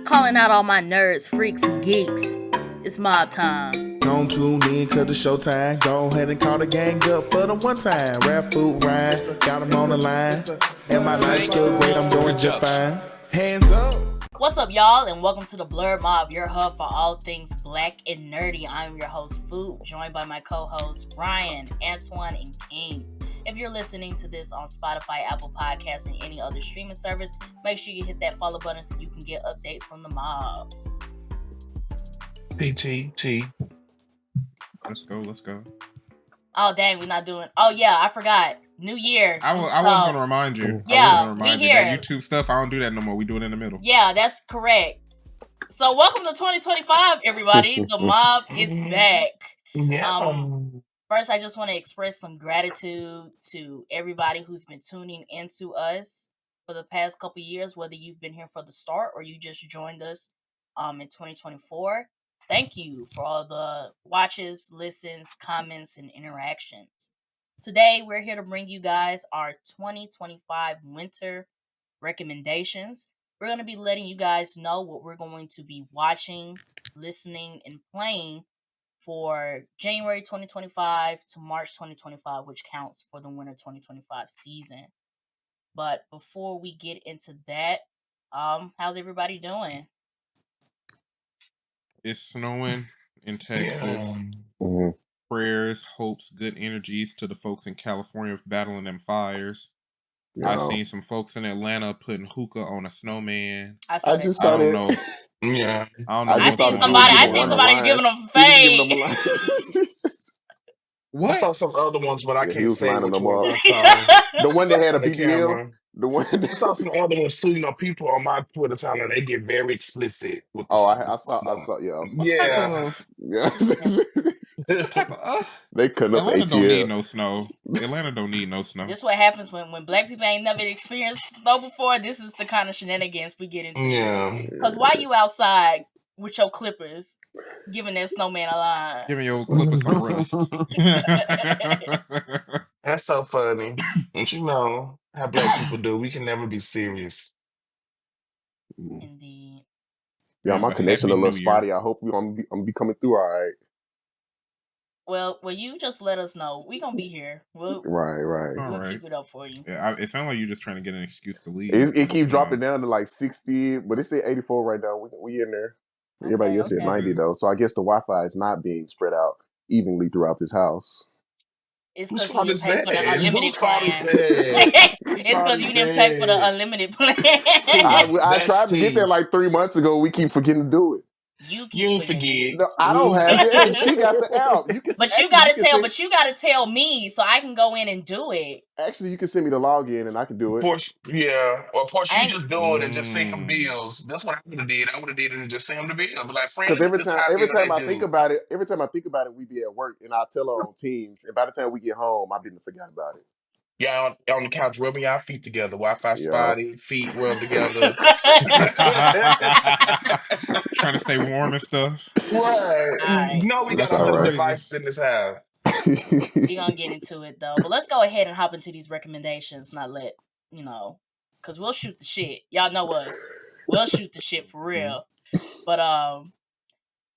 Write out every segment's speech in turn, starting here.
Calling out all my nerds, freaks, and geeks. It's mob time. Don't tune in cause it's showtime. Go ahead and call the gang up for the one time. Rap, food, Ryun, got them on the line. And my life's still great, I'm doing just fine. Hands up. What's up, y'all, and welcome to the Blerd Mob, your hub for all things black and nerdy. I'm your host, Phoop, joined by my co-hosts, Ryun, Antoine, and Kvng. If you're listening to this on Spotify, Apple Podcasts, and any other streaming service, make sure you hit that follow button so you can get updates from the mob. T. Let's go. Oh, dang, we're not doing... Oh, yeah, I forgot. New year. I was going to remind you. Yeah, we here. That YouTube stuff, I don't do that no more. We do it in the middle. Yeah, that's correct. So, welcome to 2025, everybody. The mob is back. Yeah. First, I just want to express some gratitude to everybody who's been tuning into us for the past couple years, whether you've been here for the start or you just joined us in 2024. Thank you for all the watches, listens, comments, and interactions. Today, we're here to bring you guys our 2025 winter recommendations. We're going to be letting you guys know what we're going to be watching, listening, and playing for January 2025 to March 2025, which counts for the winter 2025 season. But before we get into that, how's everybody doing? It's snowing in Texas. Yeah. Prayers, hopes, good energies to the folks in California battling them fires. Yeah. I've seen some folks in Atlanta putting hookah on a snowman. I just saw that. know. Yeah. I don't know. I seen somebody giving them fade. What? I saw some other ones, but I can't say which ones I saw. The one that had a The BBL. camera. The one I saw some other ones too. You know, people on my Twitter timeline, they get very explicit with the I saw, yeah. Yeah. They couldn't up Atlanta ATL. don't need no snow. Atlanta don't need no snow. This is what happens when black people ain't never experienced snow before. This is the kind of shenanigans we get into. Yeah. Because why you outside with your clippers giving that snowman a line? Giving your clippers some rust. That's so funny. Don't you know how black people do? We can never be serious. Indeed. Yeah, my connection a little spotty. I hope I'm be coming through all right. Well, you just let us know. We gonna be here. Right. We'll keep it up for you. Yeah, it sounds like you're just trying to get an excuse to leave. It keeps dropping down to like 60, but it's at 84 right now. We in there. Everybody else at 90 though. So I guess the Wi-Fi is not being spread out evenly throughout this house. It's because you didn't pay for the unlimited plan. It's because you didn't pay for the unlimited plan. I tried to get there like 3 months ago. We keep forgetting to do it. You forget. No, I don't have it. She got the app. You gotta tell me so I can go in and do it. Actually, you can send me the login and I can do it. Or you just do it and just send him bills. That's what I would have did. I would have did it and just send him the bill. But like, because every time I think about it, we be at work and I tell her on Teams. And by the time we get home, I've been forgot about it. Yeah, on the couch, rubbing our feet together. Wi-Fi spotty, feet rubbed together. Trying to stay warm and stuff. Right. No, we got other devices in this house. We're going to get into it, though. But let's go ahead and hop into these recommendations. Not let, because we'll shoot the shit. Y'all know us. We'll shoot the shit for real. But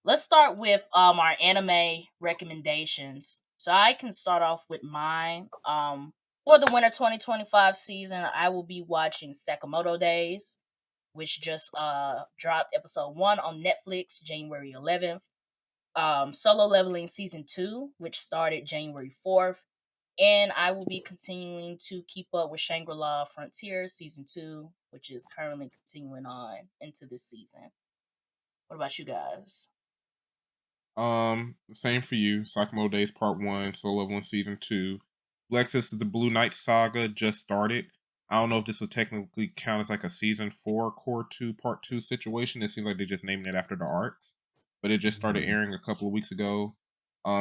let's start with our anime recommendations. So I can start off with mine. For the winter 2025 season, I will be watching Sakamoto Days, which just dropped episode 1 on Netflix January 11th. Solo Leveling Season 2, which started January 4th. And I will be continuing to keep up with Shangri-La Frontier Season 2, which is currently continuing on into this season. What about you guys? Same for you. Sakamoto Days Part 1, Solo Leveling Season 2. Lexus, the Blue Knight saga just started. I don't know if this will technically count as like a Season 4 Core 2 Part 2 situation. It seems like they just named it after the arcs. But it just started airing a couple of weeks ago.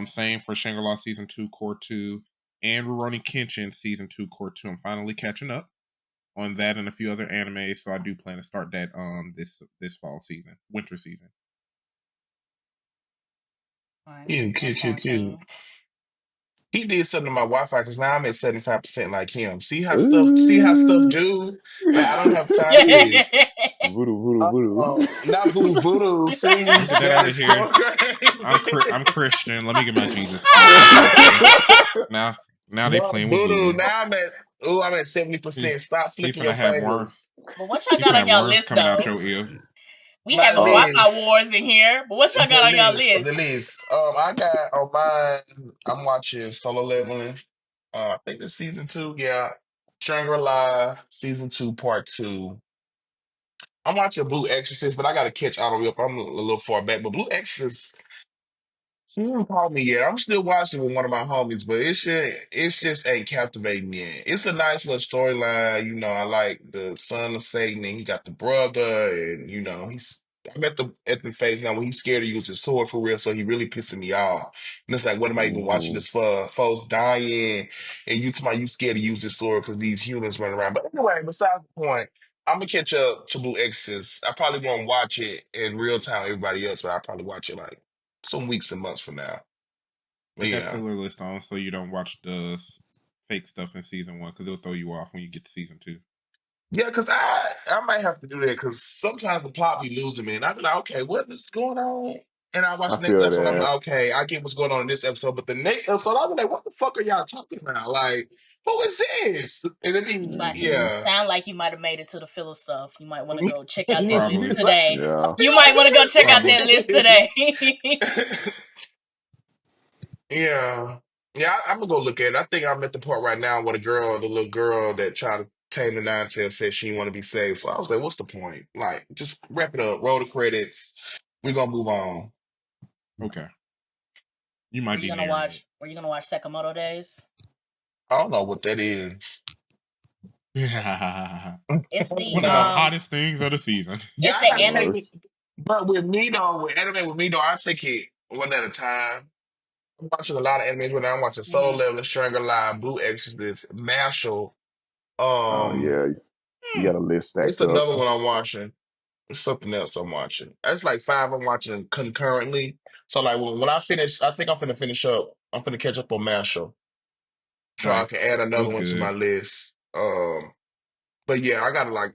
Same for Shangri-La Season 2 Core 2. And Rurouni Kenshin Season 2 Core 2. I'm finally catching up on that and a few other animes. So I do plan to start that this fall season. Winter season. Cute. He did something to my Wi-Fi because now I'm at 75% like him. See how stuff do? Like, I don't have time for this. Voodoo. Not voodoo voodoo. See, Get that that out of is so here. crazy. I'm Christian. Let me get my Jesus card. Okay. Now they No playing with voodoo. voodoo. Now I'm at He 70%. Stop he flicking your finna have worm. fingers. But what y'all He got finna on have y'all worms list coming out though? your ear. We My having Wi-Fi list. wars in here, but what y'all The got on y'all list. The list? list. I got on mine. I'm watching Solo Leveling. I think it's season 2. Yeah. Shangri-La season 2, part 2. I'm watching Blue Exorcist, but I gotta catch all the way up. I'm a little far back. But Blue Exorcist, she didn't call me yet. I'm still watching with one of my homies, but it's just ain't captivating yet. It's a nice little storyline. I like the son of Satan, and he got the brother, and I'm at the phase now where he's scared to use his sword for real, so he really pissing me off. And it's like, what am I even watching Mm-hmm. this for? Folks dying, and you scared to use this sword because these humans run around. But anyway, besides the point. I'm gonna catch up to Blue Exorcist. I probably won't watch it in real time, everybody else, but I'll probably watch it like some weeks and months from now. But Put that yeah. filler list on so you don't watch the fake stuff in season 1 because it'll throw you off when you get to season 2. Yeah, because I might have to do that because sometimes the plot be losing me. And I be like, okay, what is going on? And I watch I the next feel episode. I'm that. like, okay, I get what's going on in this episode. But the next episode, I was like, what the fuck are y'all talking about? Like, who is this? And then, Mm-hmm. yeah. Sound like you might have made it to the filler stuff. You might want to go check out that list Probably. today. Yeah. You might want to go check out Probably. that list today. Yeah. Yeah, I'm gonna go look at it. I think I'm at the part right now where the little girl that tried to tame the nine tails said she didn't want to be saved. So I was like, what's the point? Like, just wrap it up, roll the credits. We're gonna move on. Okay. You Were might you be gonna nearing watch? Were you gonna watch Sakamoto Days? I don't know what that is. it. It's One of the hottest things of the season. Yeah, I the gotta anime. take it. But with me though, with anime with me though, I take it one at a time. I'm watching a lot of animes when I'm watching Solo Mm. Leveling, Shangri-La, Blue Exorcist, Marshall. Oh Um, yeah. You got a list it's stacked up. another one I'm watching. It's something else I'm watching. That's like 5 I'm watching concurrently. So like when I finish, I think I'm finna finish up. I'm finna catch up on Marshall, so I can Nice. add another Those one to my good. list. But yeah, I gotta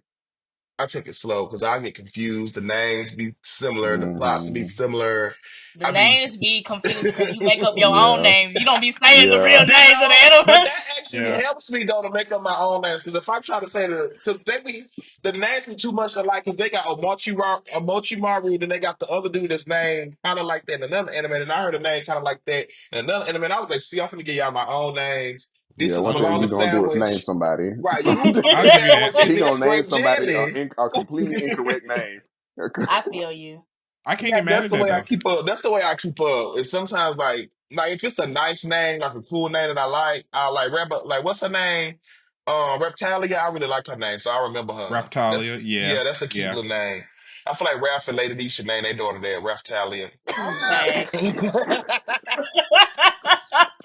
I take it slow because I get confused. The names be similar, the plots be Mm-hmm. similar. The I be names be confusing because you make up your own Yeah. names. You don't be saying the real Yeah. names of the but anime. that actually Yeah. helps me though to make up my own names. Because if I try to say because the names be too much alike. Because they got Omochi Maru, then they got the other dude that's named kind of like that in another anime, and I heard a name kind of like that in another anime. And I was like, see, I'm gonna give y'all my own names. This Yeah. is One thing bologna you gonna do is name sandwich. somebody. Right, So this is bologna I'll give you sandwich, that. and he this gonna name grape somebody jelly. a completely incorrect name. I feel you. I can't get mad That's at the that way I though. keep up. That's the way I keep up. And sometimes like if it's a nice name, like a cool name that I like, I like like what's her name? Reptalia. I really like her name, so I remember her. Raftalia, yeah. That's a cute Yeah. little name. I feel like Raph and Lady D should name their daughter that Reptalia. Okay.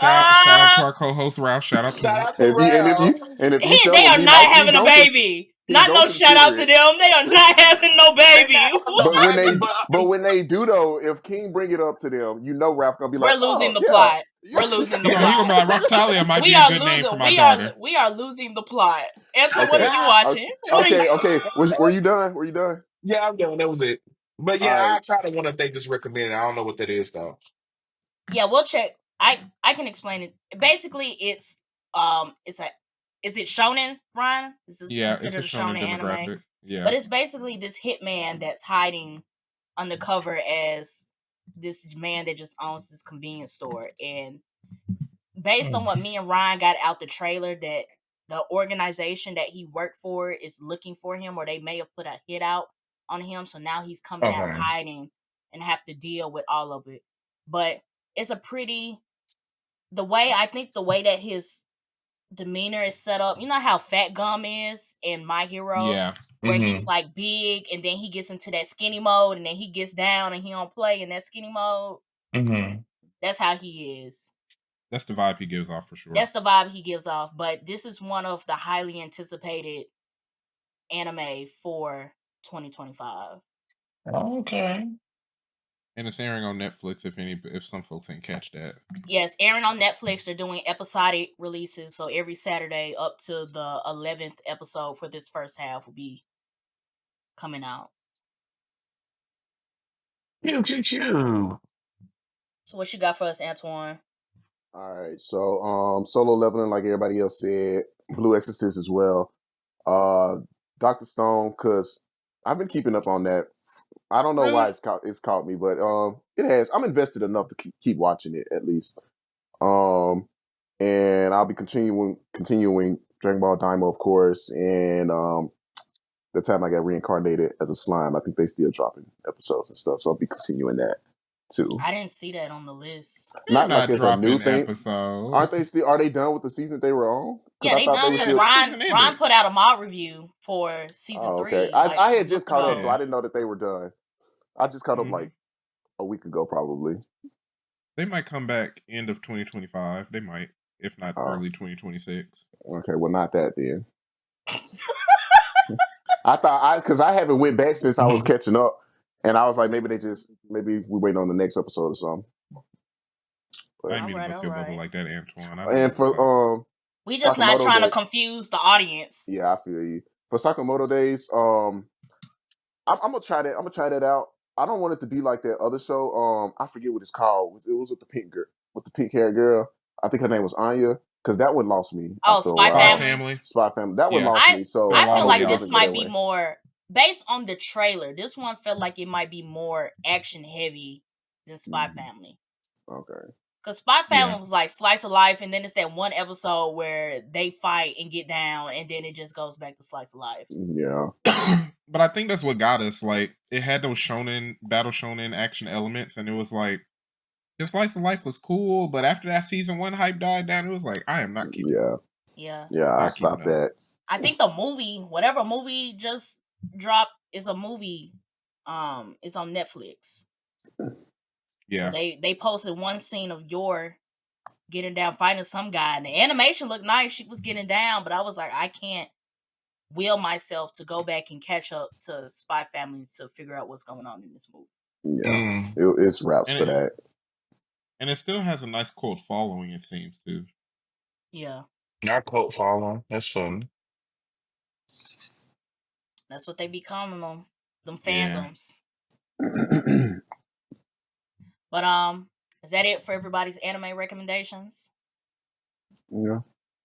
Shout out to our co-host Ralph. Shout out to Shout him. out to If you Raph. and if you tell They him are not having a baby. he Not gon' no shout consider out to it. them. They are not having no They baby. not have no baby, But but when they do though, if King bring it up to them, Ralph gonna be We're like, losing oh the yeah, plot. We're losing the He plot. gonna be like Raftalia might We be a are good name for losing. my daughter. We are losing the plot. Antoine, what are okay, you yeah. watching? What are you? okay. Were you done? Were you done? Yeah, I'm done. That was it. But All yeah, right. I try to want to think this recommended. I don't know what that is though. Yeah, we'll check. I can explain it. Basically, it's a is it shonen, Ryan? This is Yeah, it's a considered a shonen shonen anime, demographic. Yeah. but it's basically this hitman that's hiding undercover as this man that just owns this convenience store. And based on what me and Ryan got out the trailer, that the organization that he worked for is looking for him, or they may have put a hit out on him. So now he's coming out of Okay. hiding and have to deal with all of it. But it's a pretty the way that his demeanor is set up. You know how Fat Gum is in My Hero, Yeah. where he's like big and then he gets into that skinny mode and then he gets down and he don't play in that skinny mode. Mm-hmm. That's how he is. That's the vibe he gives off for sure. That's the vibe he gives off. But this is one of the highly anticipated anime for 2025. Okay. And it's airing on Netflix if some folks ain't catch that. Yes, airing on Netflix. They're doing episodic releases, so every Saturday up to the 11th episode for this first half will be coming out. Pew. So what you got for us, Antoine? All right, so Solo Leveling, like everybody else said, Blue Exorcist as well. Dr. Stone, because I've been keeping up on that. I don't know Really? why it's caught me, but it has. I'm invested enough to keep watching it at least. And I'll be continuing Dragon Ball Daima, of course, and the time I got reincarnated as a slime, I think they still dropping episodes and stuff, so I'll be continuing that too. I didn't see that on the list. They're Not like not it's a new dropping thing. episodes. Aren't they still? Are they done with the season they were on? Because Yeah, I they thought they done were because still. Season Ron ended. put out a mod review for season Oh, 3. okay. Like I a had just month caught up, ago. so I didn't know that they were done. I just caught up Mhm. like a week ago, probably. They might come back end of 2025. They might, if not Oh, early 2026. okay. Well, not that then. I thought because I haven't went back since I was catching up, and I was like, maybe we wait on the next episode or something. I But, didn't mean to Alright, bust your bubble alright. like that, Antoine. I know and you excited. for We just not Sakamoto trying to Day, confuse the audience. yeah, I feel you. For Sakamoto Days, I'm gonna try that. I'm gonna try that out. I don't want it to be like that other show. I forget what it's called. It was with the pink girl, with the pink haired girl. I think her name was Anya. Because that one lost me Oh, after a Spy while. Spy Family. Family. Spy Family. That one Yeah. lost me. So Fell I all feel the I hope way like it off. this doesn't go might that be way. more based on the trailer. This one felt like it might be more action heavy than Spy Family. Okay. Because Spy Family Yeah. was like slice of life, and then it's that one episode where they fight and get down, and then it just goes back to slice of life. Yeah. But I think that's what got us. Like, it had those battle shonen action elements, and it was like, the slice of life was cool, but after that season 1 hype died down, it was like, I am not keeping up. Yeah. Yeah, I Not keeping stopped up. that. I think the movie, whatever movie just dropped, is a movie. It's on Netflix. Yeah. So they posted one scene of Yor getting down fighting some guy, and the animation looked nice. She was getting down, but I was like, I can't will myself to go back and catch up to Spy Family to figure out what's going on in this movie. Yeah. It's raps for that. And it still has a nice cult following, it seems, too. Yeah. Not cult following. That's fun. That's what they be calling them Yeah. fandoms. But is that it for everybody's anime recommendations? Yeah.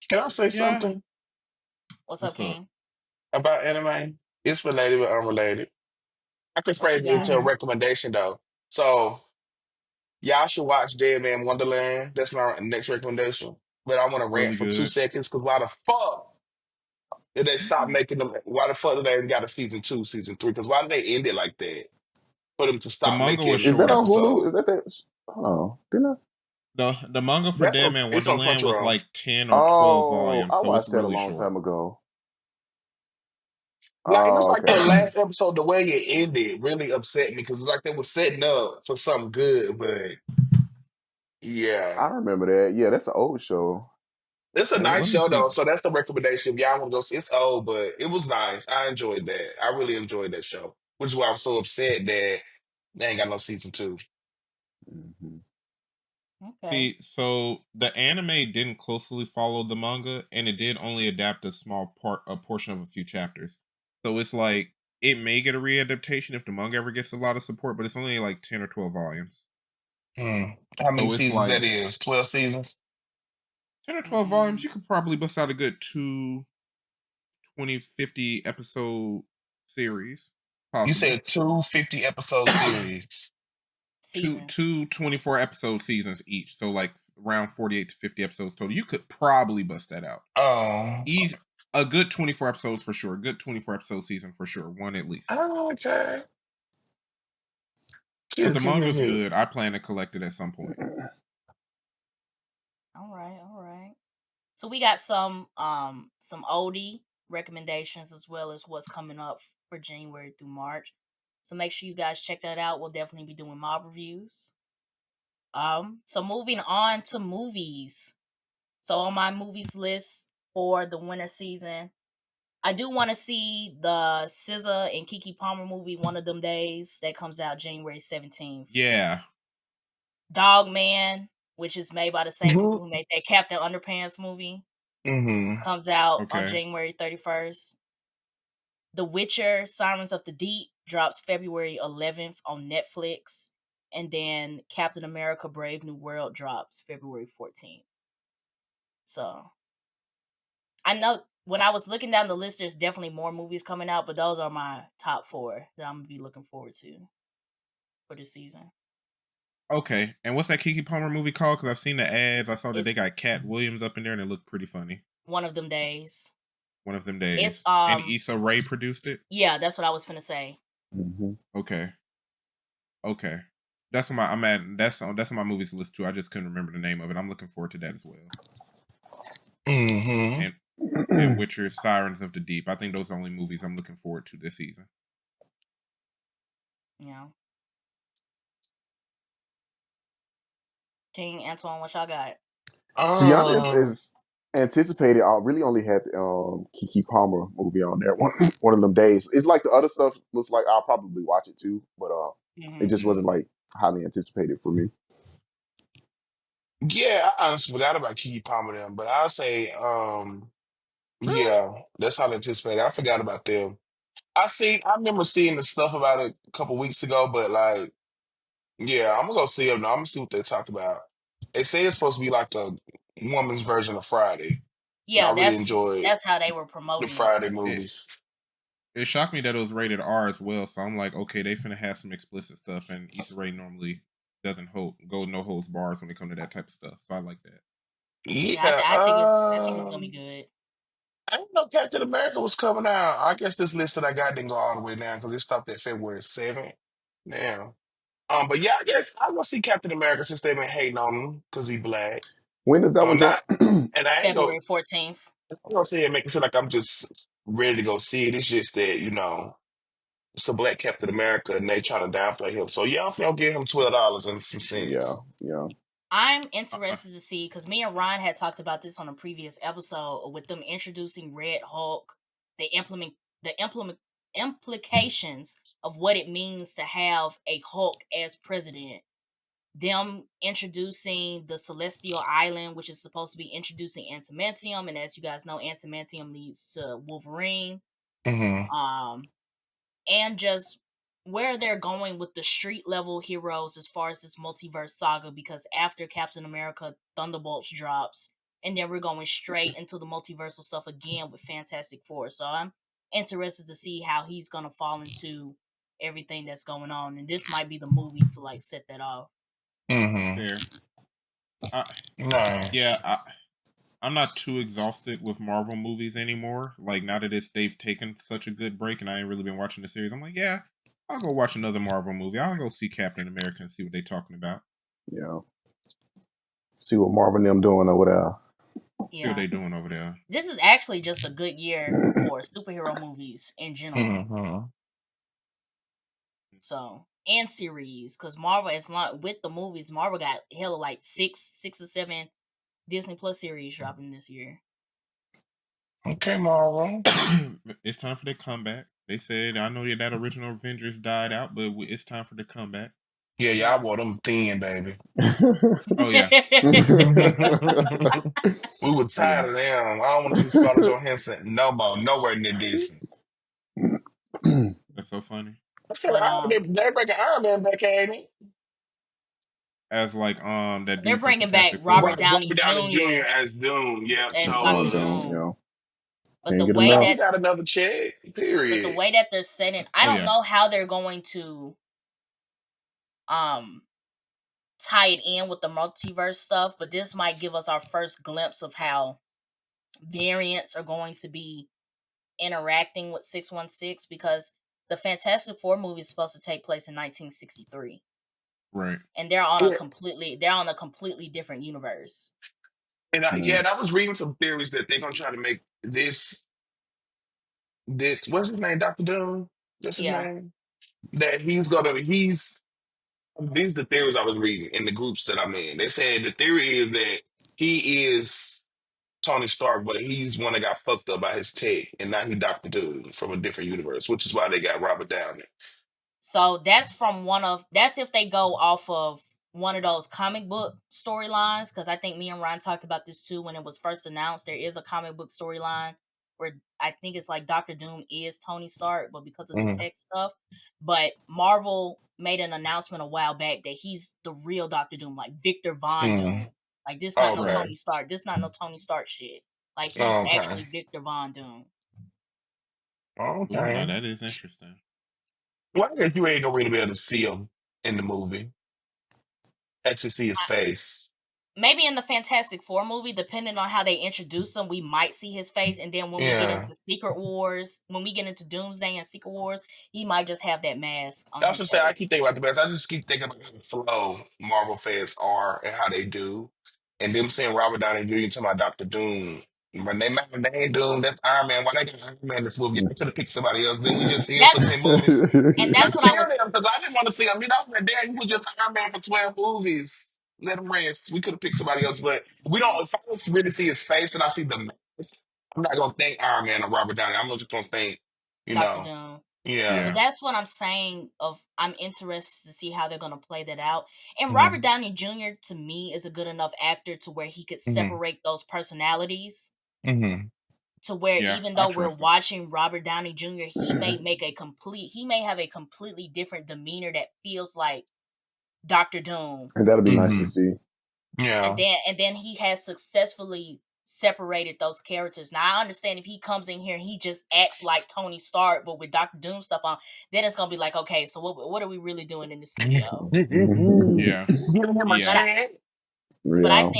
Can I say Yeah. something What's up, King? about anime? It's related but unrelated. I can What you frame it got? into a recommendation though. So y'all should watch Dead Man Wonderland. That's my next recommendation. But I want to rant Really for two good. seconds because why the fuck did they stop making them? Why the fuck did they ain't got a season 2, season 3? Because why did they end it like that? For them to The stop manga was Is making that on shorter. Hulu? Is episodes. that? Oh, didn't I? The manga for Dead Man It's on Wonderland was Crunchyroll. like 10 or 12 Oh, volumes, I so it's watched that a really long short. time ago. Like it was Oh, like the okay. last episode, the way it ended really upset me because it's like they were setting up for something good, but yeah. I remember that. Yeah, that's an old show. It's a Let nice me show see. though, so that's the recommendation. If y'all want to go, it's old, but it was nice. I enjoyed that. I really enjoyed that show, which is why I'm so upset that they ain't got no season 2. Mm-hmm. Okay. See, so the anime didn't closely follow the manga, and it did only adapt a portion of a few chapters. So it's like it may get a readaptation if the manga ever gets a lot of support, but it's only like 10 or 12 volumes. How many So it's seasons that like is? 12 seasons? 10 or 12 volumes. You could probably bust out a good 50 episode series, You possibly. said 250 episode series. Seasons. 24 episode seasons each, so like around 48 to 50 episodes total. You could probably bust that out. Oh, Easy, a good 24 episodes for sure. A good 24 episode season for sure. One at least. okay. But Cute, the cute, cute, manga's cute. good. I plan to collect it at some point. All right. So we got some oldie recommendations as well as what's coming up for January through March. So make sure you guys check that out. We'll definitely be doing mob reviews. So moving on to movies. So on my movies list for the winter season, I do want to see the SZA and Keke Palmer movie One of Them Days that comes out January 17th. Yeah. Dog Man, which is made by the same people Mm-hmm. who made that Captain Underpants movie, Mm-hmm. comes out on Okay. January 31st. The Witcher: Sirens of the Deep drops February 11th on Netflix, and then Captain America: Brave New World drops February 14th. So I know when I was looking down the list, there's definitely more movies coming out, but those are my top 4 that I'm gonna be looking forward to for this season. Okay, and what's that Kiki Palmer movie called? Because I've seen the ads. I saw that It's they got Cat Williams up in there, and it looked pretty funny. One of Them Days. One of them It's days. And Issa Rae produced it. Yeah, that's what I was finna say. Okay. Okay. That's on my I'm at that's on my movies list too. I just couldn't remember the name of it. I'm looking forward to that as well. Mm-hmm. And Witcher: Sirens of the Deep. I think those are the only movies I'm looking forward to this season. Yeah. King Antoine, what y'all got? To be honest, as anticipated, I really only had Kiki Palmer movie on there. One of them days. It's like the other stuff looks like I'll probably watch it too, but it just wasn't like highly anticipated for me. Yeah, I honestly forgot about Kiki Palmer them, but I'll say, Really? yeah, that's how they anticipated. I forgot about them. I remember seeing the stuff about it a couple weeks ago, but like, yeah, I'm gonna go see them now. I'm gonna see what they talked about. They say it's supposed to be like a woman's version of Friday, and I Yeah, really enjoyed that's how they were the promoting it. Friday movies. It shocked me that it was rated R as well. So I'm like, okay, they finna have some explicit stuff, and Issa Rae normally doesn't go no holds bars when it comes to that type of stuff. So I like that. Yeah, Yeah, I think it's gonna be good. I didn't know Captain America was coming out. I guess this list that I got didn't go all the way down because it stopped at February 7th. Damn. But yeah, I guess I'm gonna see Captain America since they've been hating on him because he black. When does that one Not, drop? and I ain't February 14th. gonna say it make it seem like I'm just ready to go see it. It's just that it's a black Captain America and they trying to downplay him. So yeah, I'm gonna give him $12 and some Yeah, cents. yeah. I'm interested to see because me and Ryan had talked about this on a previous episode with them introducing Red Hulk, the implications of what it means to have a Hulk as president. Them introducing the Celestial Island, which is supposed to be introducing Antimantium, and as you guys know, Antimantium leads to Wolverine. Mm-hmm. And just where they're going with the street level heroes as far as this multiverse saga, because after Captain America Thunderbolts drops, and then we're going straight into the multiversal stuff again with Fantastic Four. So I'm interested to see how he's gonna fall into everything that's going on, and this might be the movie to like set that off. Mm-hmm. Fair. Nice. I'm not too exhausted with Marvel movies anymore. Like now that they've taken such a good break, and I ain't really been watching the series. I'm like, yeah, I'll go watch another Marvel movie. I'll go see Captain America and see what they're talking about. Yeah. See what Marvin them doing over there. See what Yeah, they doing over there. this is actually just a good year for superhero movies in general. Mm-hmm. So and series, because Marvel is not with the movies. Marvel got hella like six or seven Disney Plus series dropping this year. Okay, Marvel. It's time for the comeback. They said, I know that original Avengers died out, but it's time for the comeback. Yeah, Yeah. y'all wore them thin, baby. Oh yeah. We were Oh yeah. tired of them. I don't want to see Scarlett Johansson no more, nowhere near Disney. That's so funny. I said, But they're bringing Iron Man back, ain't it? As like that they're dude from bringing back Fantastic Robert Four. Downey Robert Downey Jr. Jr. as Doom. Yep, as so Doctor Doom, was. Doom. yeah. But Can't the get way Well, enough. he that got another check. but the Period. way that they're setting, I Oh don't yeah. know how they're going to tie it in with the multiverse stuff, but this might give us our first glimpse of how variants are going to be interacting with 616, because the Fantastic Four movie is supposed to take place in 1963. Right. And they're on Yeah. a completely different universe. And I was reading some theories that they're gonna try to make this what's his name, Doctor Doom? That's his Yeah. name. That he's these are the theories I was reading in the groups that I'm in. They said the theory is that he is Tony Stark, but he's one that got fucked up by his tech, and now he Doctor Doom from a different universe, which is why they got Robert Downey. So that's if they go off of one of those comic book storylines, because I think me and Ryan talked about this too when it was first announced. There is a comic book storyline where I think it's like Doctor Doom is Tony Stark, but because of the Mhm. tech stuff. But Marvel made an announcement a while back that he's the real Doctor Doom, like Victor Von Mhm. Doom. Like this not no Okay. Tony Stark. This not no Tony Stark shit. Like he's Okay. actually Victor Von Doom. Ooh, now Okay. that is interesting. Well, I guess you ain't gonna really be able to see him in the movie. Actually see his I, face. maybe in the Fantastic Four movie, depending on how they introduce him, we might see his face. And then when we get Yeah. into Secret Wars, when we get into Doomsday and Secret Wars, he might just have that mask on That's his what I'm saying. I face. keep thinking about the best. I just keep thinking about how slow Marvel fans are and how they do. And them saying Robert Downey Jr. to my Doctor Doom. When they ain't Doom, that's Iron Man. Why they got Iron Man in this movie? I could have picked somebody else. Then we just see him for That's 10 movies. and Not that's what I kill was them, because I didn't want to see him. You know, like, damn, you was just Iron Man for 12 movies. Let him rest. We could have picked somebody else, but we don't. If I don't really see his face and I see the mask, I'm not gonna think Iron Man or Robert Downey. I'm just gonna think, you Dr. know, Doom. So yeah. Yeah. that's what I'm saying. I'm interested to see how they're gonna play that out. And Robert Hmm. Downey Jr. to me is a good enough actor to where he could Hmm. separate those personalities. Hmm. To where Yeah, even I though we're trust him. watching Robert Downey Jr., he may have a completely different demeanor that feels like Doctor Doom. And that'll be nice to Hmm. see. And Yeah. then he has successfully separated those characters. Now I understand if he comes in here and he just acts like Tony Stark, but with Doctor Doom stuff on, then it's gonna be like, okay, so what are we really doing in the studio? Yeah. Giving him a But Yeah. chance. Yeah.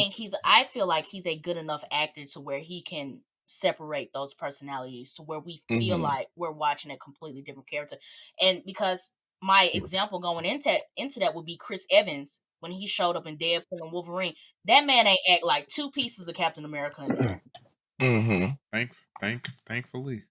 I feel like he's a good enough actor to where he can separate those personalities to where we feel Hmm. like we're watching a completely different character. And because my example going into that would be Chris Evans when he showed up in Deadpool and Wolverine. That man ain't act like two pieces of Captain America in there. Hmm. Thankfully.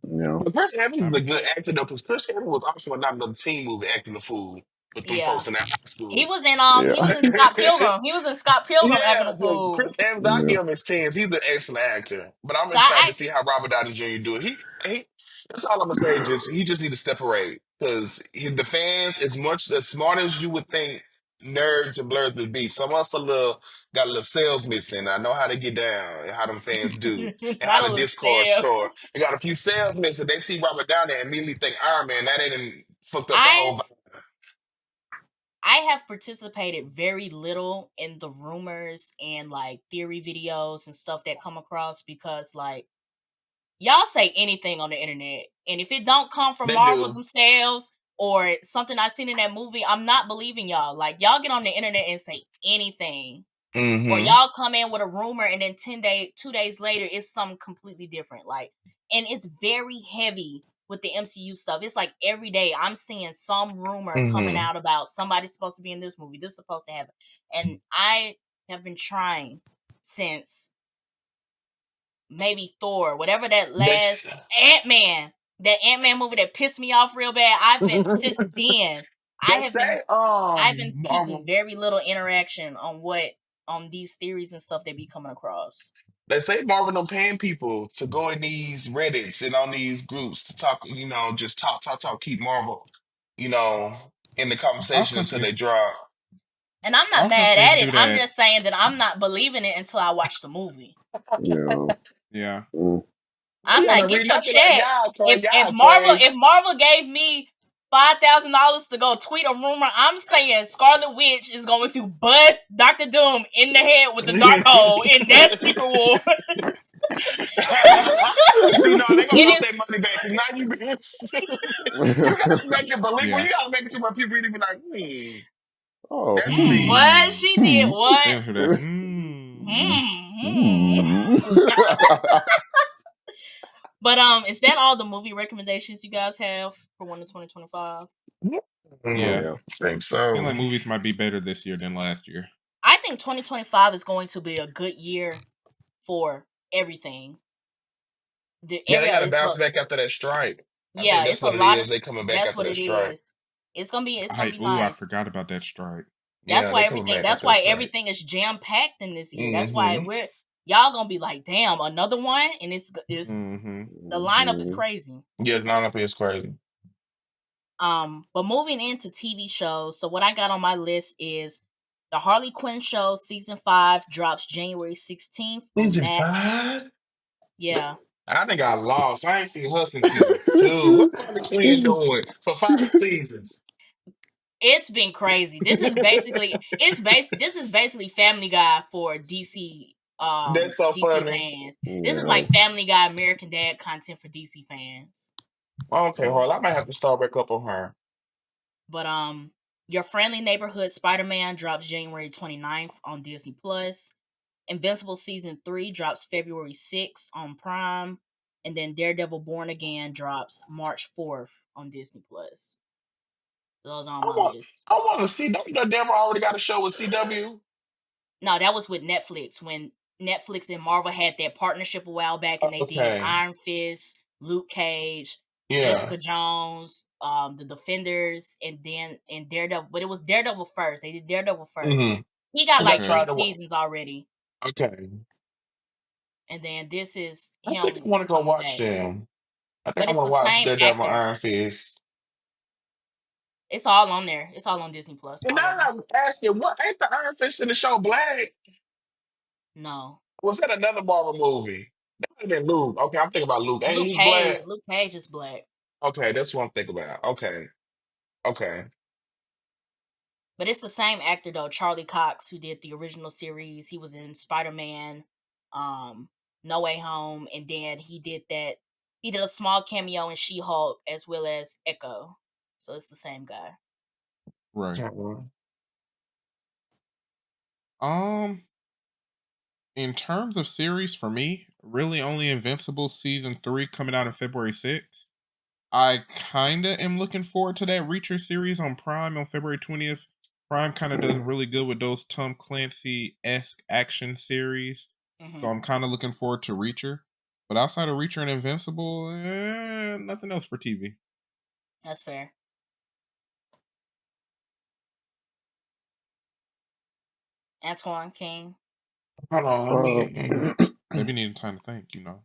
Yeah. But Chris Evans is I'm a good actor though, because Chris Evans was also in another teen movie acting the fool with them Yeah. folks in that high He school. was in he was Yeah. in Scott Pilgrim. He was in Scott Pilgrim acting Yeah, a so Chris fool. Evans, I Yeah. give him his chance. He's an excellent actor. But I'm So excited to see how Robert Downey Jr. do it. He that's all I'm gonna say. He just need to separate because the fans, as much as smart as you would think nerds and blurs would be, some of us got a little sales missing. I know how they get down and how them fans do and how not a the little Discord stale. store. They got a few sales missing. They see Robert Downey and immediately think Iron Man. That ain't fucked up the whole I've vibe. I have participated very little in the rumors and like theory videos and stuff that come across because like y'all say anything on the internet and if it don't come from They Marvel do. themselves or something I seen in that movie, I'm not believing y'all. Like y'all get on the internet and say anything or Mm-hmm. y'all come in with a rumor and then 2 days later it's something completely different. Like, and it's very heavy with the MCU stuff. It's like every day I'm seeing some rumor coming Mm-hmm. out about somebody's supposed to be in this movie, this is supposed to happen. And I have been trying since maybe Thor, whatever that They last Ant-Man movie that pissed me off real bad. I've been since then I they have been say I've been keeping Marvel. very little interaction on these theories and stuff they be coming across. They say Marvel don't paying people to go in these Reddits and on these groups to talk, just talk, keep Marvel, in the All conversation until they companies drop. And I'm not all mad companies at it. do I'm that. just saying that I'm not believing it until I watch the movie. Yeah. Yeah. Mm. I I'm be on not the get read, your I be like, check. If y'all crazy. Marvel gave me $5,000 to go tweet a rumor, I'm saying Scarlet Witch is going to bust Doctor Doom in the head with the dark hole in that Secret War. See, no, they gonna It want is their money back because now you being stupid. You gotta make it believable. Yeah. You gotta make it to where people really be like, Oh. let's see. what Hmm. she did. Hmm. What? They don't hear that. Hmm. Hmm. Hmm. But is that all the movie recommendations you guys have for one of 2025? Yeah. Yeah. I think I feel so. like movies might be better this year than last year. I think 2025 is going to be a good year for everything. Yeah, they got to It's bounce back after that strike. I think yeah, that's it's a what it lot is. of They coming back that's after what that it strike. is. It's gonna be I nice. forgot about that strike. Yeah, they coming back That's after that why strike. everything is jam packed in this year. That's why Mm-hmm. y'all gonna be like, damn, another one, and it's Mm-hmm. the lineup is Mhm. crazy. Yeah, the lineup is crazy. But moving into TV shows, so what I got on my list is the Harley Quinn show season 5 drops January 16th on Season Max. 5? Yeah, I think I lost. I ain't seen her since season two. What Harley Quinn doing for 5 seasons? It's been crazy. This is basically this is basically Family Guy for That's so DC funny. fans. This is Yeah. like Family Guy American Dad content for DC fans. Okay, Harley, I might have to start back up on her. But Your Friendly Neighborhood Spider-Man drops January 29th on Disney Plus. Invincible season 3 drops February 6th on Prime, and then Daredevil Born Again drops March 4th on Disney Plus. Those are on I my want, list. I want to see. Don't the devil already got a show with CW? No, that was with Netflix when Netflix and Marvel had that partnership a while back, and they did Okay, Iron Fist, Luke Cage, yeah. Jessica Jones, the Defenders, and Daredevil. But it was Daredevil first. They did Daredevil first. Mm-hmm. He got Cause I like Okay. three tried to. seasons already, Okay, and then this is I think I him want to go coming watch back. them. I think But I it's want the to watch same Daredevil actor. Iron Fist. It's all on there. It's all on Disney Plus. And All now of them. I'm asking, what ain't the Iron Fist in the show Black? No, Was that another Marvel movie? That might have been Luke. Okay, I'm thinking about Luke. Ain't Luke Luke Cage. Black? Luke Cage is black. Okay, that's what I'm thinking about. Okay, okay. But it's the same actor though, Charlie Cox, who did the original series. He was in Spider-Man, um, No Way Home, and then he did a small cameo in She-Hulk as well as Echo. So it's the same guy. Right. Okay. Um, in terms of series for me, really only Invincible season 3 coming out on February 6th. I kinda am looking forward to that Reacher series on Prime on February 20th. Prime kind of does really good with those Tom Clancy-esque action series. Hmm. So I'm kind of looking forward to Reacher. But outside of Reacher and Invincible, nothing else for TV. That's fair. Antoine King. Hold on, let me. They be needing time to think, you know.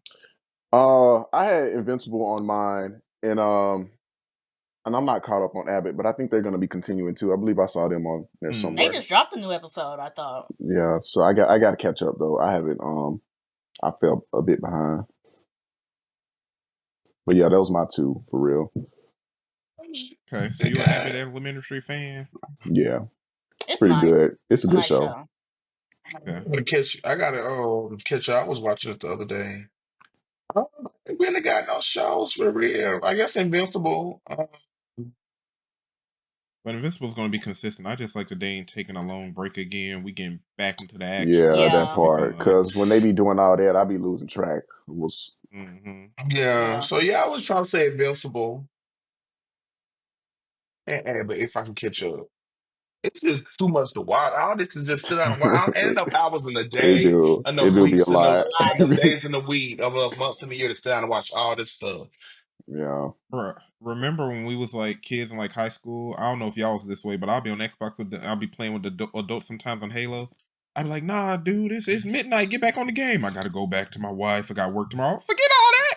I had Invincible on mine, and I'm not caught up on Abbott, but I think they're going to be continuing too. I believe I saw them on there They somewhere. just dropped a new episode, I thought. Yeah, so I got to catch up though. I haven't. I fell a bit behind, but yeah, that was my two for real. Okay, so They you an avid got. elementary fan? Yeah, it's It's pretty nice. good. It's a It's a good nice show. show. Okay. I gotta catch. I was watching it the other day. I really got no shows for real. I guess Invincible. But Invincible's going to be consistent. I just like that they ain't taking a long break again. We getting back into the action. Yeah, It's that Yeah. going to be part. fun. Because when they be doing all that, I be losing track. It was Hmm. Yeah. Yeah. So yeah, I was trying to say Invincible, but if I can catch up. It's just too much to watch. All this is just sit down and watch. I'm adding up hours in a it day, do. It enough do be a weeks in It's the a lot. lot. enough days in the week, enough months in the year to sit down and watch all this stuff. Yeah. Bruh, remember when we was like kids in like high school? I don't know if y'all was this way, but I'll be on Xbox I'll be playing with the adults sometimes on Halo. I'd be like, nah, dude, it's midnight. Get back on the game. I gotta go back to my wife. I got work tomorrow. Forget all that.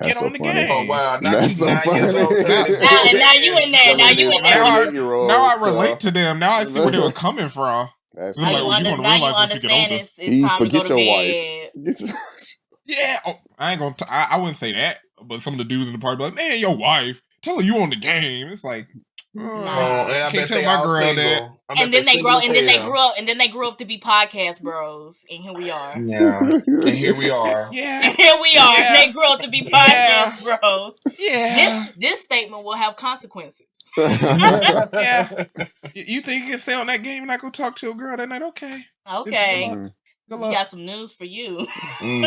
Get That's so on the funny. Oh game. wow! Now That's you so 9 years funny. old telling this Now grown and now you in man there. Now Telling you this in there. Now I 28 year now I old relate to them. Now I see where they were to coming from. that's I'm Now like, oh, you you funny. under gonna now you realize once you get understand older. it's He time to go forget to your wife. bed. Yeah, oh, I ain't gonna. I wouldn't say that, but some of the dudes in the party be like, man, your wife, tell her you on the game. It's like, Oh, Nah. and I can't bet tell they my all girl that. single. I bet And they then they single grow as and then they hell. grew up and then they grew up to be podcast bros. And here we are. Yeah, and here we are. And Yeah, here we are. They yeah, grew up to be podcast yeah, bros. This yeah, this statement will have consequences. yeah. You think you can stay on that game and not go talk to a girl that night? Okay. Good Okay. luck. Good We got luck. some news for you.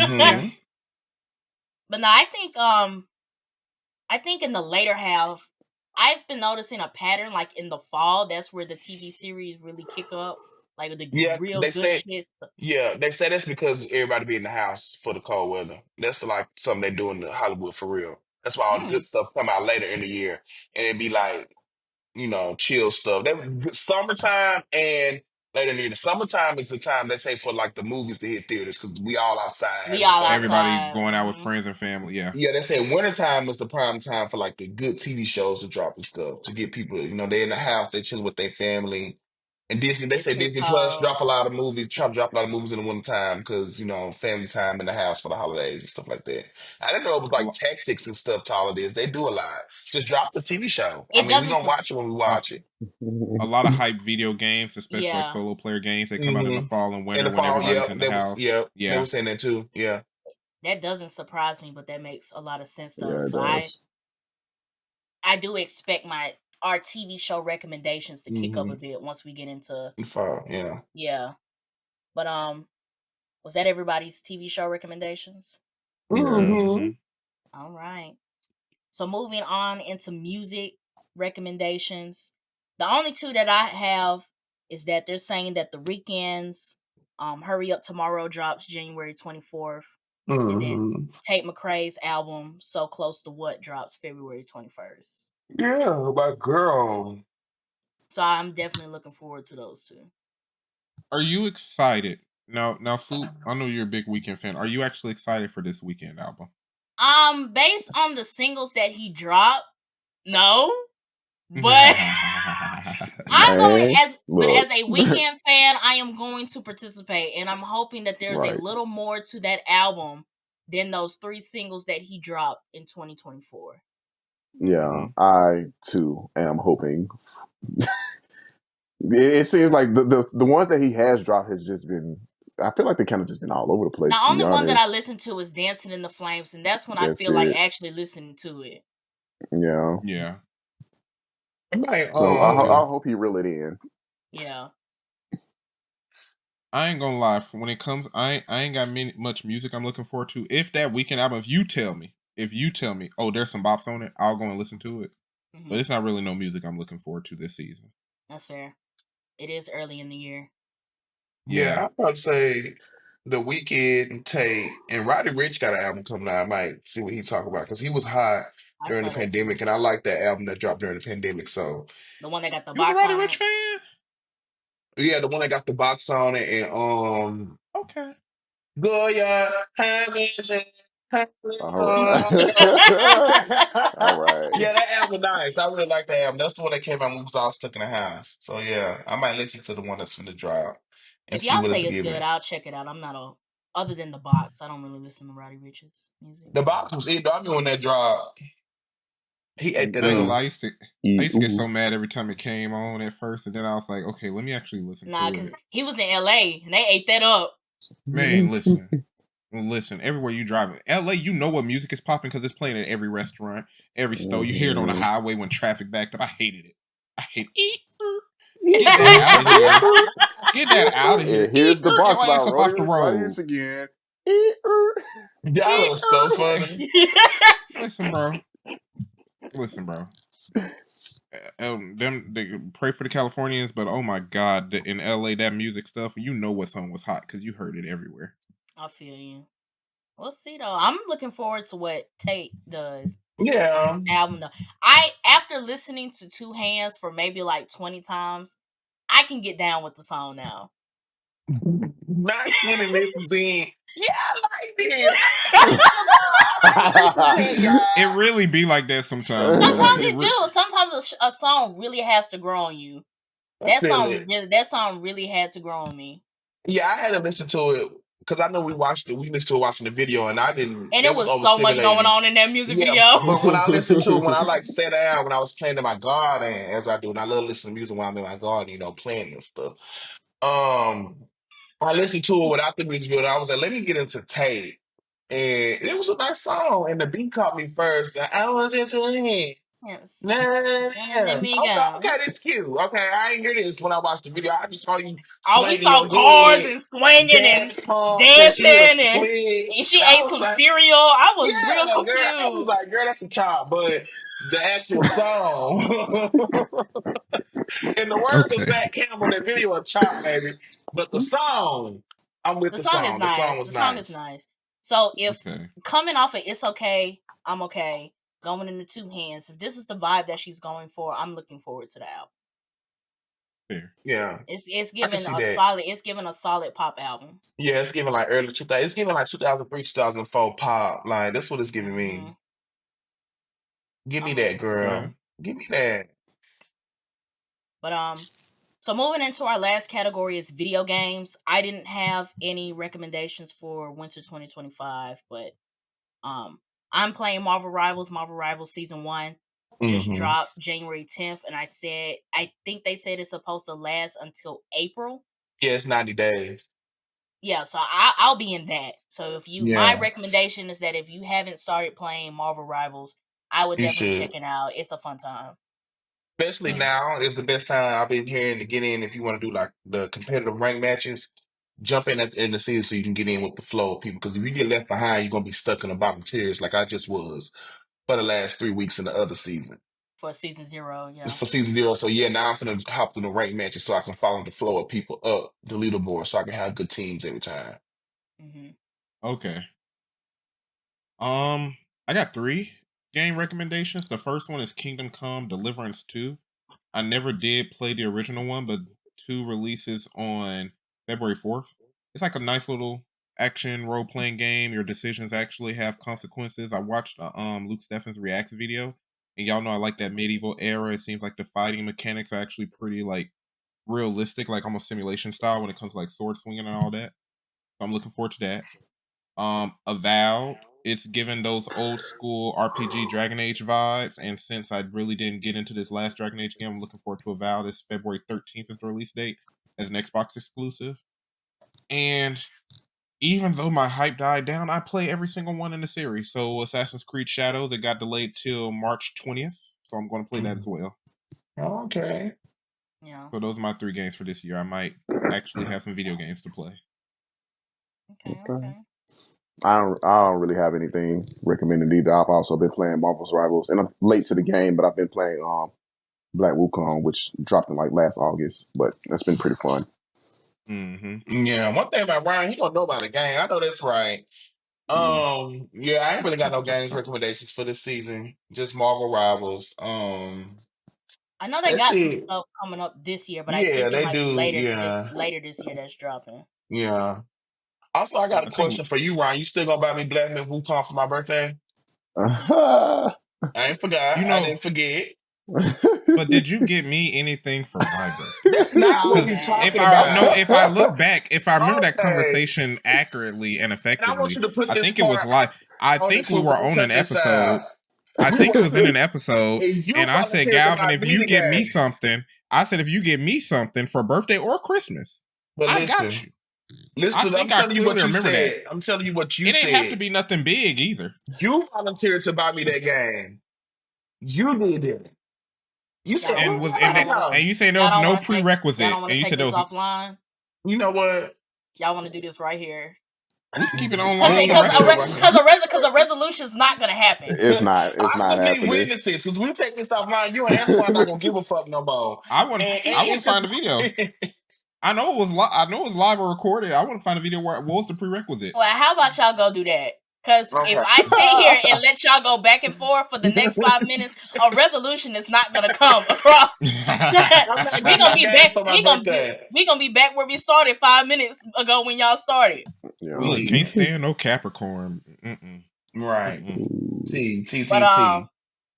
Yeah. Mm-hmm. But no, I think in the later half, I've been noticing a pattern like in the fall, that's where the TV series really kick up. Like the Yeah, real they good say. shit. Yeah, they say that's because everybody be in the house for the cold weather. That's like something they do in Hollywood for real. That's why all the good Mm, stuff come out later in the year, and it be like chill stuff. They summertime and later in the year. The summertime is the time they say for like the movies to hit theaters because we all outside we having all fun. Everybody outside. going out with Hmm. friends and family. Yeah. Yeah, they say wintertime is the prime time for like the good TV shows to drop and stuff to get people. They in the house, they chilling with their family. And Disney, they say It's Disney Plus called drop a lot of movies, try to drop a lot of movies in the winter time because, family time in the house for the holidays and stuff like that. I didn't know it was A, like lo- tactics and stuff to all of this. They do a lot. Just drop the TV show. I it mean, we're doesn't gonna watch it when we a, watch it. a lot of hype video games, especially like yeah, solo player games. They come out in the Hmm fall and In winter the when fall, everybody's yeah, in the they was house. they Yeah. were saying that too. Yeah. that doesn't surprise me, but that makes a lot of sense though. Yeah, it So I does. I do expect our TV show recommendations to kick up hmm a bit once we get into Fall, yeah. yeah. But was that everybody's TV show recommendations? Yeah. hmm hmm All right. So moving on into music recommendations. The only two that I have is that they're saying that the weekends Hurry Up Tomorrow drops January 24th. And then hmm Tate McRae's album So Close to What drops February 21st. Yeah, my girl. So I'm definitely looking forward to those two. Are you excited? Now, Foop, I know you're a big Weekend fan. Are you actually excited for this Weekend album? Based on the singles that he dropped, no. But I'm going Man, as look. a Weekend fan, I am going to participate, and I'm hoping that there's a Right. little more to that album than those 3 singles that he dropped in 2024. Yeah, Mhm. I too am hoping. It seems like the ones that he has dropped has just been. I feel like they kind of just been all over the place. The To be only one that I honest, listen to is Dancing in the Flames, and that's when I that's feel like it. actually listening to it. Yeah. Yeah. I might, So Okay. I hope he reel it in. Yeah. I ain't gonna lie. When it comes, I ain't got much music I'm looking forward to. If that Weekend album, if you tell me, oh, there's some bops on it, I'll go and listen to it. But Hmm. it's not really no music I'm looking forward to this season. That's fair. It is early in the year. Yeah. yeah, I'd probably say The Weeknd, Tate, and Roddy Rich got an album coming out. I might see what he talk about because he was hot I during the saw that too. pandemic, and I like that album that dropped during the pandemic. So The one that got the You was a box Roddy on Rich it. fan? yeah, the one that got the box on it, and Okay. Goya, Hamilton, All right. All right. yeah, that album nice. I really like that album. That's the one that came out when we was all stuck in the house. So yeah, I might listen to the one that's from the drop and If see y'all what it's say it's good, giving. I'll check it out. I'm not a other than the box. I don't really listen to Roddy Rich's music. The box was it. Though. I mean, when that dropped, he ate that I ain't gonna up. Mm, lie. I used to get ooh. so mad every time it came on at first, and then I was like, okay, let me actually listen Nah, to cause it. he was in LA and they ate that up. Man, listen. Everywhere you drive in LA, you know what music is popping because it's playing at every restaurant, every store. You hear it on the Mhm. highway when traffic backed up. I hated it. I hate it. Get that out of here. Get that out of here. And here's the Your box ass now. up off the Roddy road. Rich again. Y'all are so funny. Listen, bro. Listen, bro. They pray for the Californians, but oh my God, in LA, that music stuff, you know what song was hot because you heard it everywhere. I feel you. We'll see though. I'm looking forward to what Tate does on this Yeah. album though. I after listening to Two Hands for maybe like 20 times, I can get down with the song now. Not 20 listens in. Yeah, I like this. I like this in, It y'all. really be like that sometimes, bro. Sometimes Like it do. Sometimes a song really has to grow on you. I feel it. That song really had to grow on me. Yeah, I had to listen to it because I know we watched it. We listened to it watching the video, and I didn't. And It it was was so much going overstimulating. on in that music Yeah, video. but when I listened to it, when I like sat down, when I was playing in my garden, as I do, and I love listening to music while I'm in my garden, playing and stuff. Um, I listened to it without the music video. And I was like, let me get into Tate, and it was a nice song, and the beat caught me first. I was into it. Yes. Nah, And I let me was like, go. okay, that's cute. Okay, I ain't hear this when I watched the video. I just saw you Oh, we swinging saw your cars head, and swinging and dance pumps, and she a dancing, split. and she I ate was some like, cereal. I was real yeah, girl. I was confused. like, girl, that's a chop. But the actual song and the words of okay, Zach Campbell, that video a chop, baby. But the song, I'm with The the song is song. The song nice. was The song is nice. nice. So if okay, coming off of It's Okay, I'm okay, going into Two Hands, if this is the vibe that she's going for, I'm looking forward to the album. fair. Yeah, It's I can giving see a that. solid pop album. Yeah, it's giving like early 2000. It's giving like 2003, 2004 pop. Like that's what it's giving Hmm. me. Give me I'm that, looking forward to Okay. it. girl. Give me that. But So moving into our last category is video games. I didn't have any recommendations for Winter 2025, but I'm playing Marvel Rivals. Marvel Rivals Season 1 just Mm-hmm. dropped January 10th, and I think they said it's supposed to last until April. Yeah, it's 90 days. Yeah, so I'll be in that. So my Yeah, recommendation is that if you haven't started playing Marvel Rivals, I would you definitely check should. it out. It's a fun time. Especially Mm. now is the best time I've been hearing to get in if you want to do like the competitive rank matches. Jump in at the end of the season so you can get in with the flow of people. Because if you get left behind, you're gonna be stuck in the bottom tiers like I just was for the last 3 weeks in the other season. For season 0, It's yeah. for season 0. So yeah, now I'm gonna hop through the rank matches so I can follow the flow of people up the leaderboard so I can have good teams every time. Mm-hmm. Okay. I got 3 game recommendations. The first one is Kingdom Come Deliverance 2. I never did play the original one, but 2 releases on February 4th. It's like a nice little action role playing game. Your decisions actually have consequences. I watched Luke Steffens reacts video, and y'all know I like that medieval era. It seems like the fighting mechanics are actually pretty like realistic, like almost simulation style when it comes to like sword swinging and all that. So I'm looking forward to that. Avowed, it's given those old school RPG Dragon Age vibes, and since I really didn't get into this last Dragon Age game, I'm looking forward to Avowed. This February 13th is the release date as an Xbox exclusive. And even though my hype died down, I play every single one in the series. So Assassin's Creed Shadows, it got delayed till March 20th, so I'm going to play that as well. Okay. Yeah. So those are my 3 games for this year. I might actually have some video games to play. Okay. I don't really have anything recommended either. I've also been playing Marvel's Rivals, and I'm late to the game, but I've been playing Black Wukong, which dropped in like last August, but that's been pretty fun. Mm-hmm. Yeah, one thing about Ryan, he don't know about the game. I know that's right. Yeah, I ain't really got no That's games fine. recommendations for this season. Just Marvel Rivals. I know they Let's got some see. stuff coming up this year, but I Yeah, think it they might be do. later Yeah, this year that's dropping. yeah. Also, I got a I think question for you, Ryan. You still gonna buy me Black Myth Wukong for my birthday? I ain't forgot. you I know. didn't forget. But did you get me anything for my birthday? That's not No, what we Because man. talking about. if I look back, if I remember that Okay. conversation accurately and And I want effectively, you to put I this think it was part like I on the think we Phoop. were I'm gonna on an cut this out. episode. I We think it were, was in an episode, and you and I said, volunteered to Galvin, buy if me you the get me game. something, I said if you get me something for birthday or Christmas, But I got listen, you. I listen. I'm think I telling you what clearly you remember that. said. I'm telling you what you It didn't have to said. be nothing big either. You volunteered to buy me that game. You did it. You said, Y'all And "Oh, was how y'all about don't it want to now?" and you saying there y'all was don't no want to take y'all prerequisite, don't want and to you take said there this was offline. You know what? Y'all want to do this right here. we can keep it We online ain't on the gonna do it regular. right here. Because a resolution's not gonna happen. it's not. It's I not just need happening. witnesses because we take this offline. You and Antoine not gonna give a fuck no more. And I want it's to just find the video. I know it was I know it was live or recorded. I want to find a video where what was the prerequisite. Well, how about y'all go do that? Because if okay. I sit here and let y'all go back and forth for the next 5 minutes, a resolution is not gonna come across. I'm not we getting gonna no be game back. for my birthday. We gonna be back where we started 5 minutes ago when y'all started. Yeah. Look, can't stand no Capricorn. Mm-mm. Right. Mm-mm. T T But T T.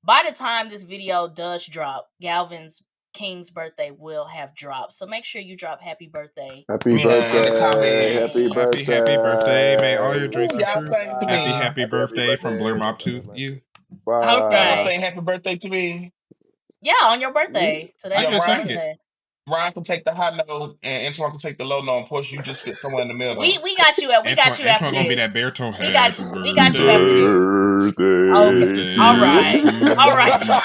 by the time this video does drop, Galvin's King's birthday will have dropped. So make sure you drop happy birthday Happy Yeah, in the birthday. comments. Happy and Happy birthday. May all birthday. your Ooh, dreams come y'all true. sang to Happy, me. happy Happy birthday from Blur birthday. Mob to you. Y'all gonna Bye. okay. say happy birthday to me? Yeah, on your birthday. I Today's Yeah, your just sang Ryan. it. birthday. Ryan can take the high note and Antoine can take the low note. Of course, you just fit somewhere in the middle. We got you at we got you after Antoine gonna be this. that baritone. We got Happy you after birthday. this. Okay. Birthday All to Birthday right. All right. to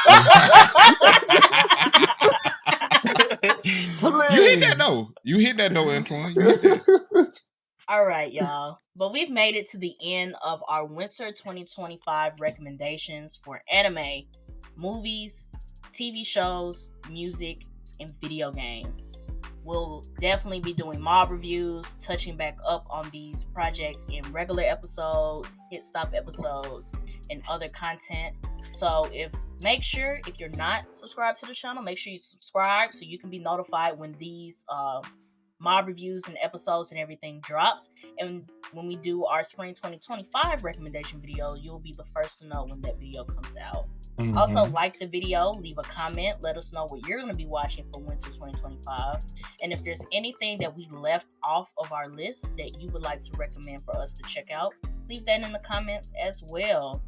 you hit that Please. though. You hit that though, Antoine. You hit that. you. All right, y'all. But we've made it to the end of our Winter 2025 recommendations for anime, movies, TV shows, music, and video games. We'll definitely be doing mob reviews, touching back up on these projects in regular episodes, hit stop episodes, and other content. So make sure if you're not subscribed to the channel, make sure you subscribe so you can be notified when these mob reviews and episodes and everything drops. And when we do our spring 2025 recommendation video, you'll be the first to know when that video comes out. Also, like the video, leave a comment, let us know what you're going to be watching for winter 2025. And if there's anything that we left off of our list that you would like to recommend for us to check out, leave that in the comments as well.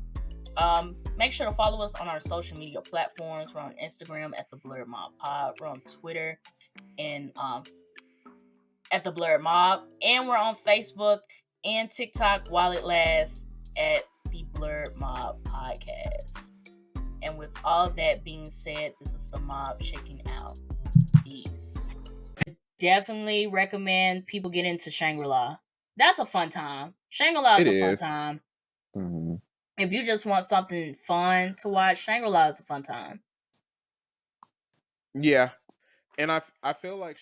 Make sure to follow us on our social media platforms. We're on Instagram at the Blerd Mob Pod. We're on Twitter and at the Blerd Mob, and we're on Facebook and TikTok while it lasts at the Blerd Mob Podcast. And with all that being said, this is the mob checking out. Peace. Definitely recommend people get into Shangri-La. That's a fun time. Shangri-La is a fun time. Mm-hmm. If you just want something fun to watch, Shangri-La is a fun time. Yeah. And I feel like